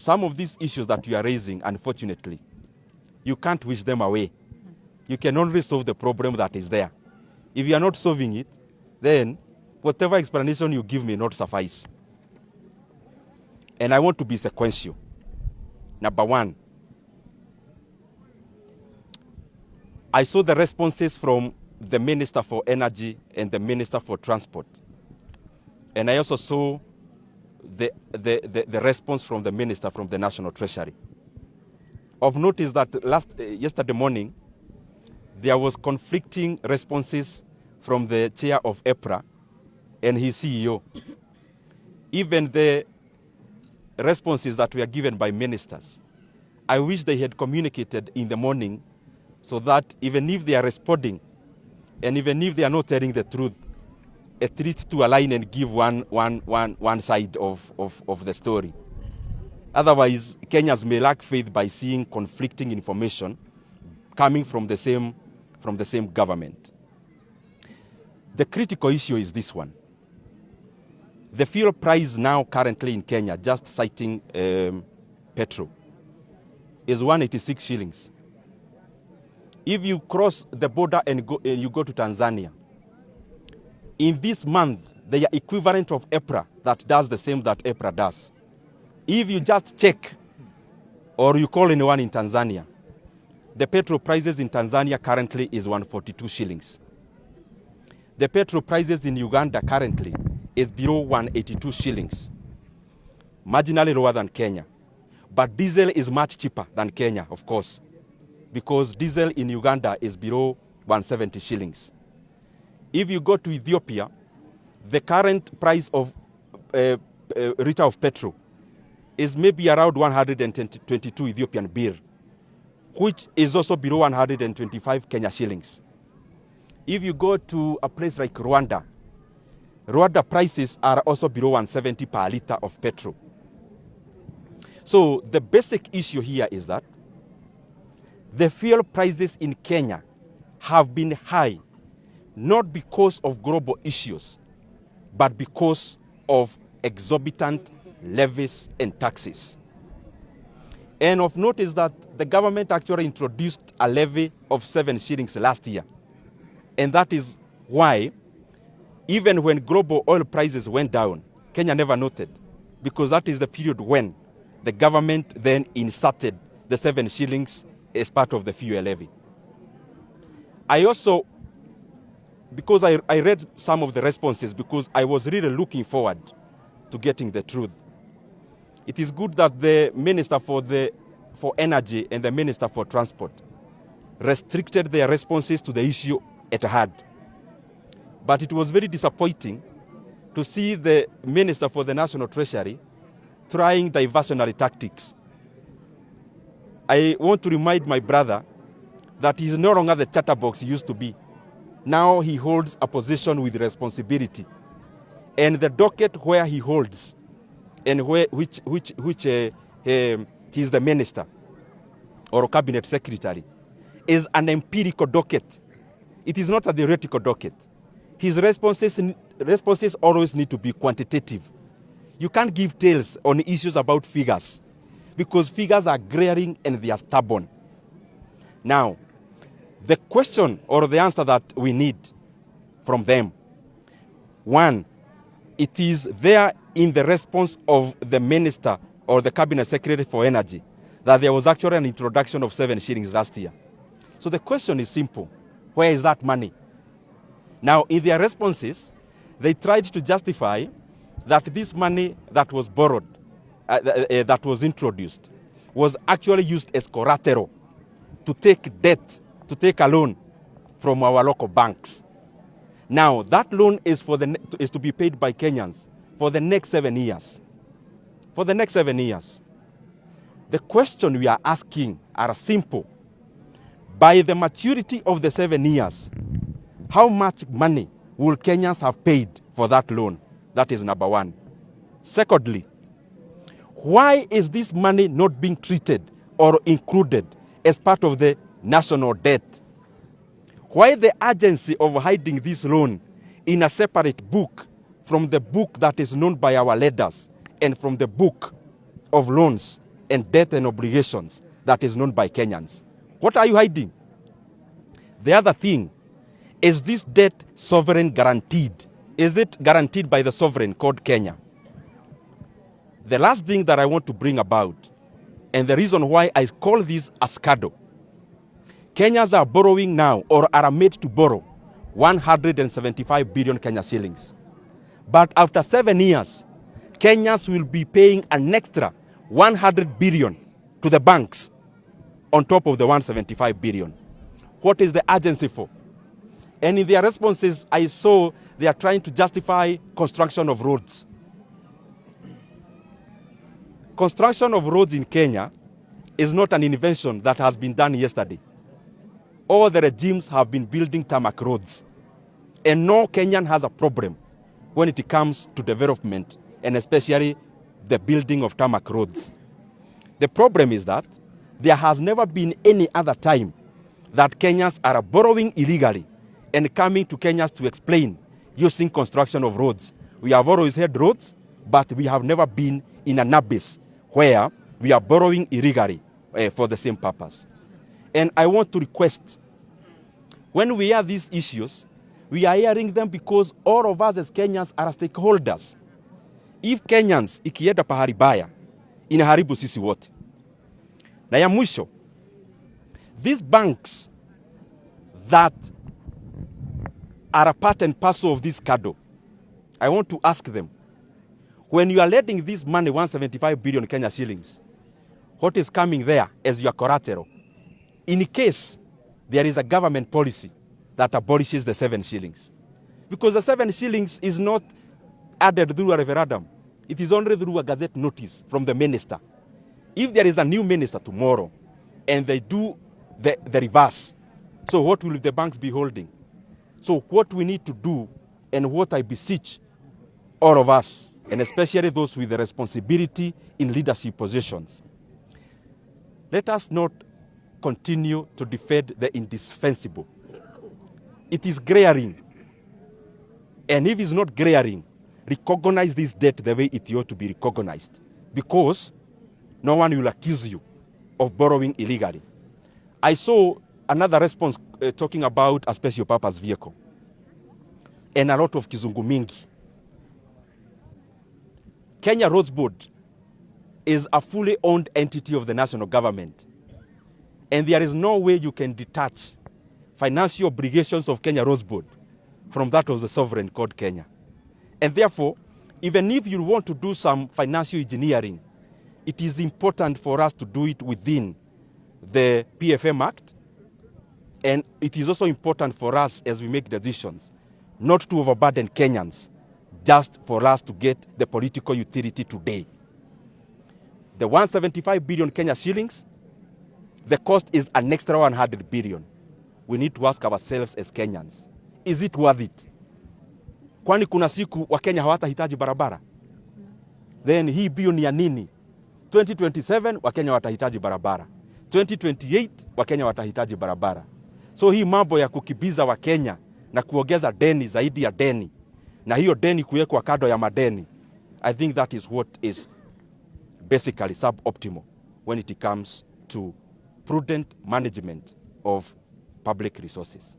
some of these issues that you are raising, unfortunately, you can't wish them away. You can only solve the problem that is there. If you are not solving it, then whatever explanation you give may not suffice. And I want to be sequential. Number one, I saw the responses from the Minister for Energy and the Minister for Transport. And I also saw the response from the Minister from the National Treasury. Of note is that yesterday morning, there was conflicting responses from the chair of EPRA and his CEO. Even the responses that were given by ministers, I wish they had communicated in the morning so that even if they are responding and even if they are not telling the truth, at least to align and give one side of the story. Otherwise, Kenyans may lack faith by seeing conflicting information coming from the same government. The critical issue is this one. The fuel price now currently in Kenya, just citing petrol, is 186 shillings. If you cross the border and you go to Tanzania, in this month, they are equivalent of EPRA that does the same that EPRA does. If you just check or you call anyone in Tanzania, the petrol prices in Tanzania currently is 142 shillings. The petrol prices in Uganda currently is below 182 shillings, marginally lower than Kenya. But diesel is much cheaper than Kenya, of course, because diesel in Uganda is below 170 shillings. If you go to Ethiopia, the current price of liter of petrol is maybe around 122 Ethiopian birr, which is also below 125 Kenya shillings. If you go to a place like Rwanda, Rwanda prices are also below 170 per liter of petrol. So the basic issue here is that the fuel prices in Kenya have been high, not because of global issues, but because of exorbitant levies and taxes. And of note is that the government actually introduced a levy of 7 shillings last year. And that is why, even when global oil prices went down, Kenya never noted, because that is the period when the government then inserted the 7 shillings as part of the fuel levy. I also, because I read some of the responses, because I was really looking forward to getting the truth. It is good that the Minister for Energy and the Minister for Transport restricted their responses to the issue at hand. But it was very disappointing to see the Minister for the National Treasury trying diversionary tactics. I want to remind my brother that he is no longer the chatterbox he used to be. Now he holds a position with responsibility. And the docket where he holds and which he is the minister or cabinet secretary is an empirical docket. It is not a theoretical docket. His responses always need to be quantitative. You can't give tales on issues about figures because figures are glaring and they are stubborn. Now, the question or the answer that we need from them, one, it is there in the response of the minister or the cabinet secretary for energy that there was actually an introduction of 7 shillings last year. So the question is simple. Where is that money? Now, in their responses, they tried to justify that this money that was borrowed, that was introduced, was actually used as collateral to take debt, to take a loan from our local banks. Now, that loan is to be paid by Kenyans for the next 7 years. For the next 7 years. The question we are asking are simple. By the maturity of the 7 years, how much money will Kenyans have paid for that loan? That is number one. Secondly, why is this money not being treated or included as part of the national debt? Why the urgency of hiding this loan in a separate book from the book that is known by our leaders and from the book of loans and debt and obligations that is known by Kenyans. What are you hiding? The other thing, is this debt sovereign guaranteed? Is it guaranteed by the sovereign called Kenya? The last thing that I want to bring about, and the reason why I call this a scandal, Kenyans are borrowing now, or are made to borrow, 175 billion Kenya shillings. But after 7 years, Kenyans will be paying an extra 100 billion to the banks on top of the 175 billion. What is the urgency for? And in their responses, I saw they are trying to justify construction of roads. Construction of roads in Kenya is not an invention that has been done yesterday. All the regimes have been building tarmac roads. And no Kenyan has a problem when it comes to development, and especially the building of tarmac roads. The problem is that there has never been any other time that Kenyans are borrowing illegally and coming to Kenyans to explain using construction of roads. We have always had roads, but we have never been in an abyss where we are borrowing illegally for the same purpose. And I want to request, when we hear these issues, we are hearing them because all of us as Kenyans are stakeholders. If Kenyans ikienda pahali baya, inaharibu sisi wote. Na ya mwisho, these banks that are a part and parcel of this scandal, I want to ask them, when you are lending this money, 175 billion Kenya shillings, what is coming there as your collateral? In case there is a government policy that abolishes the 7 shillings. Because the 7 shillings is not added through a referendum. It is only through a gazette notice from the minister. If there is a new minister tomorrow and they do the reverse, so what will the banks be holding? So what we need to do, and what I beseech all of us, and especially those with the responsibility in leadership positions, let us not continue to defend the indispensable. It is glaring. And if it's not glaring, recognize this debt the way it ought to be recognized. Because no one will accuse you of borrowing illegally. I saw another response talking about a special purpose vehicle. And a lot of kizungu mingi. Kenya Roads Board is a fully owned entity of the national government. And there is no way you can detach financial obligations of Kenya Roads Board from that of the sovereign called Kenya. And therefore, even if you want to do some financial engineering, it is important for us to do it within the PFM Act. And it is also important for us as we make decisions not to overburden Kenyans just for us to get the political utility today. The 175 billion Kenya shillings, the cost is an extra 100 billion. We need to ask ourselves as Kenyans, is it worth it? Kwani kuna siku wa Kenya hawatahitaji barabara? Then hii bilioni ya nini? 2027 wa Kenya watahitaji barabara. 2028 wa Kenya watahitaji barabara. So hii mambo ya kukibiza wa Kenya na kuongeza deni zaidi ya deni, na hiyo deni kuwekwa kado ya madeni, I think that is what is basically suboptimal when it comes to prudent management of public resources.